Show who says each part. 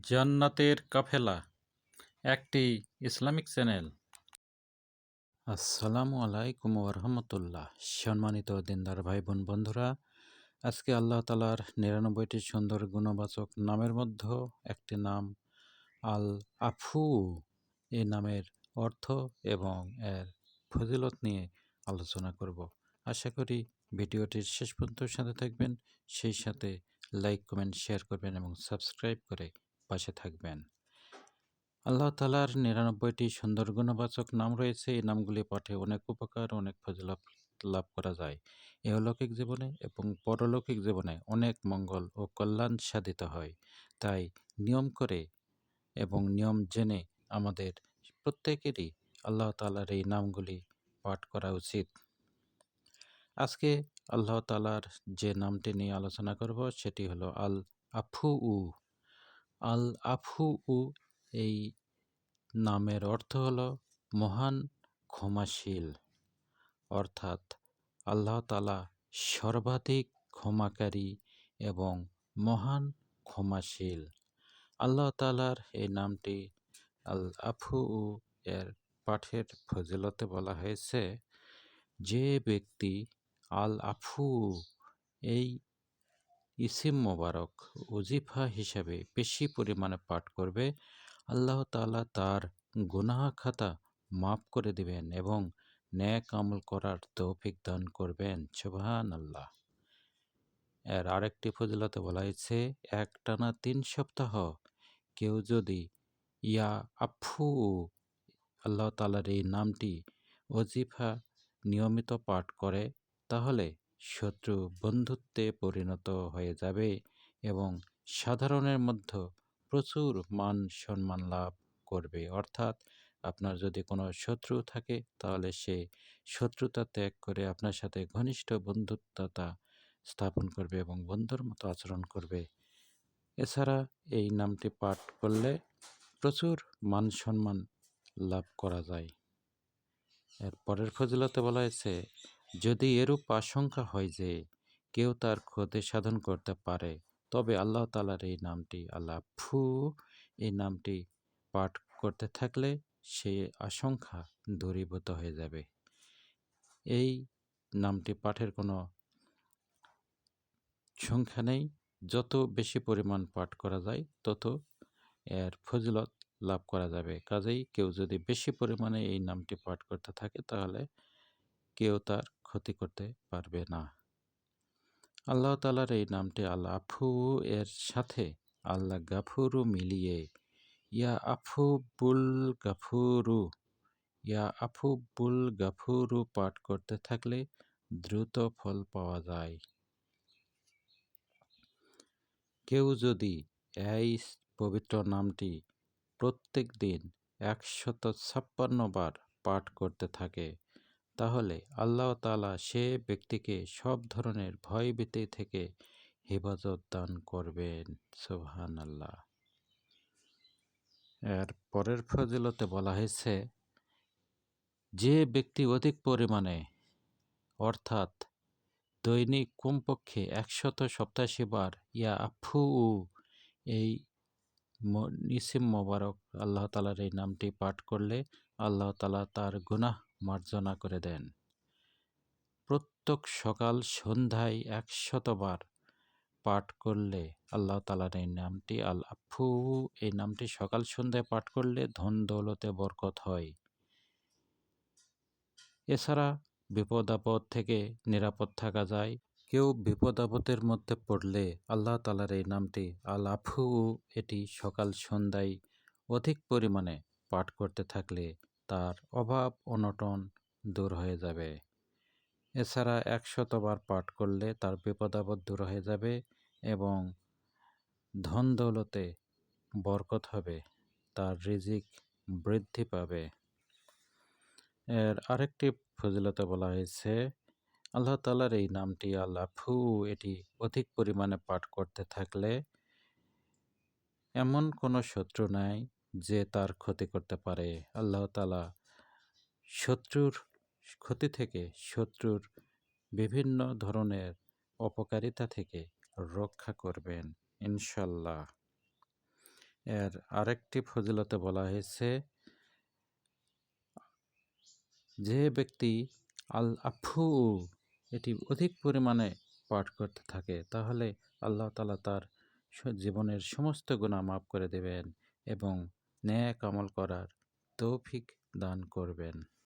Speaker 1: জান্নাতের কাফেলা একটি Islamic channel. আসসালামু আলাইকুম ওরহমতুল্লাহ। সম্মানিত দিনদার ভাই বোন বন্ধুরা, আজকে আল্লাহ তালার ৯৯টি সুন্দর গুণবাচক নামের মধ্যে একটি নাম আল আফু। এই নামের অর্থ এবং এর ফজিলত নিয়ে আলোচনা করব। আশা করি ভিডিওটির শেষ পর্যন্ত সাথে থাকবেন, সেই সাথে লাইক কমেন্ট শেয়ার করবেন এবং সাবস্ক্রাইব করে পাশে থাকবেন। আল্লাহ তাআলার ৯৯টি সুন্দর গুণবাচক নাম রয়েছে। এই নামগুলি পাঠে অনেক উপকার, অনেক ফজিলত লাভ করা যায়। ইহলৌকিক জীবনে এবং পরলৌকিক জীবনে অনেক মঙ্গল ও কল্যাণ সাধিত হয়। তাই নিয়ম করে এবং নিয়ম জেনে আমাদের প্রত্যেকেরই আল্লাহ তাআলার এই নামগুলি পাঠ করা উচিত। আজকে আল্লাহ তাআলার যে নামটি নিয়ে আলোচনা করব সেটি হলো আল আফু। আল আফু এই নামের অর্থ হল মহান ক্ষমাশীল, অর্থাৎ আল্লাহ তাআলা সর্বাধিক ক্ষমাকারী এবং মহান ক্ষমাশীল। আল্লাহ তাআলার এই নামটি আল আফু এর পাঠের ফজিলতে বলা হয়েছে, যে ব্যক্তি আল আফু এই ইসিম মোবারক ওজিফা হিসাবে বেশি পরিমাণে পাঠ করবে, আল্লাহ তাআলা তার গুনাহ খাতা মাফ করে দিবেন এবং নেক আমল করার তৌফিক দান করবেন। সুবহানাল্লাহ। এর আরেকটি ফজিলতে বলা হয়েছে, একটানা ৩ সপ্তাহ কেউ যদি ইয়া আফু আল্লাহ তাআলার এই নামটি ওজিফা নিয়মিত পাঠ করে, তাহলে শত্রু বন্ধুত্বে পরিণত হয়ে যাবে এবং সাধারণের মধ্যে প্রচুর মান সম্মান লাভ করবে। অর্থাৎ আপনার যদি কোনো শত্রু থাকে, তাহলে সে শত্রুতা ত্যাগ করে আপনার সাথে ঘনিষ্ঠ বন্ধুত্বতা স্থাপন করবে এবং বন্ধুর মতো আচরণ করবে। এছাড়া এই নামটি পাঠ করলে প্রচুর মান সম্মান লাভ করা যায়। এর পরের ফজিলতে বলা হয়েছে, যদি এরূপ আশঙ্কা হয় যে কেউ তার ক্ষতি সাধন করতে পারে, তবে আল্লাহ তাআলার এই নামটি আল আফু এই নামটি পাঠ করতে থাকলে সেই আশঙ্কা দূরীভূত হয়ে যাবে। এই নামটি পাঠের কোনো সংখ্যা নেই, যত বেশি পরিমাণ পাঠ করা যায় তত এর ফজিলত লাভ করা যাবে। কাজেই কেউ যদি বেশি পরিমাণে এই নামটি পাঠ করতে থাকে, তাহলে কেউ তার ক্ষতি করতে পারবে না। আল্লাহ তাআলার এই নামটি আল আফু এর সাথে আল্লাহ গাফুরু মিলিয়ে ইয়া আফুবুল গাফুরু ইয়া আফুবুল গাফুরু পাঠ করতে থাকলে দ্রুত ফল পাওয়া যায়। কেউ যদি এই পবিত্র নামটি প্রত্যেক দিন ১৫৬ বার পাঠ করতে থাকে, তাহলে আল্লাহ তাআলা সে ব্যক্তিকে সব ধরনের ভয়ভীতি থেকে হেফাজত দান করবেন। সুবহানাল্লাহ। এর পরের ফজিলতে বলা হয়েছে, যে ব্যক্তি অধিক পরিমাণে অর্থাৎ দৈনিক কমপক্ষে ১৮৭ বার ইয়া আফু এই ইসিম মোবারক আল্লাহ তাআলার এই নামটি পাঠ করলে আল্লাহ তাআলা তার গুনাহ মার্জনা করে দেন। প্রত্যেক সকাল সন্ধ্যায় ১০০ বার পাঠ করলে আল্লাহ তাআলার এই নামটি আল আফু এই নামটি সকাল সন্ধ্যায় পাঠ করলে ধন দৌলতে বরকত হয়। এছাড়া বিপদ আপদ থেকে নিরাপদ থাকা যায়। কেউ বিপদ আপদের মধ্যে পড়লে আল্লাহ তাআলার এই নামটি আল আফু এটি সকাল সন্ধ্যায় অধিক পরিমাণে পাঠ করতে থাকলে তার অভাব অনটন দূর হয়ে যাবে। এছাড়া ১০০ বার পাঠ করলে তার বিপদ আপদ দূর হয়ে যাবে এবং ধন দৌলতে বরকত হবে, তার রিজিক বৃদ্ধি পাবে। এর আরেকটি ফজিলতে বলা হয়েছে, আল্লাহ তাআলার এই নামটি আল আফু এটি অধিক পরিমাণে পাঠ করতে থাকলে এমন কোনো শত্রু নাই যে তার ক্ষতি করতে পারে। আল্লাহ তাআলা শত্রুর ক্ষতি থেকে, শত্রুর বিভিন্ন ধরনের অপকারিতা থেকে রক্ষা করবেন ইনশাল্লাহ। এর আরেকটি ফজিলতে বলা হয়েছে, যে ব্যক্তি আল আফু এটি অধিক পরিমাণে পাঠ করতে থাকে তাহলে আল্লাহ তাআলা তার জীবনের সমস্ত গুনাহ মাফ করে দেবেন এবং নেক আমল করার তৌফিক দান করবেন।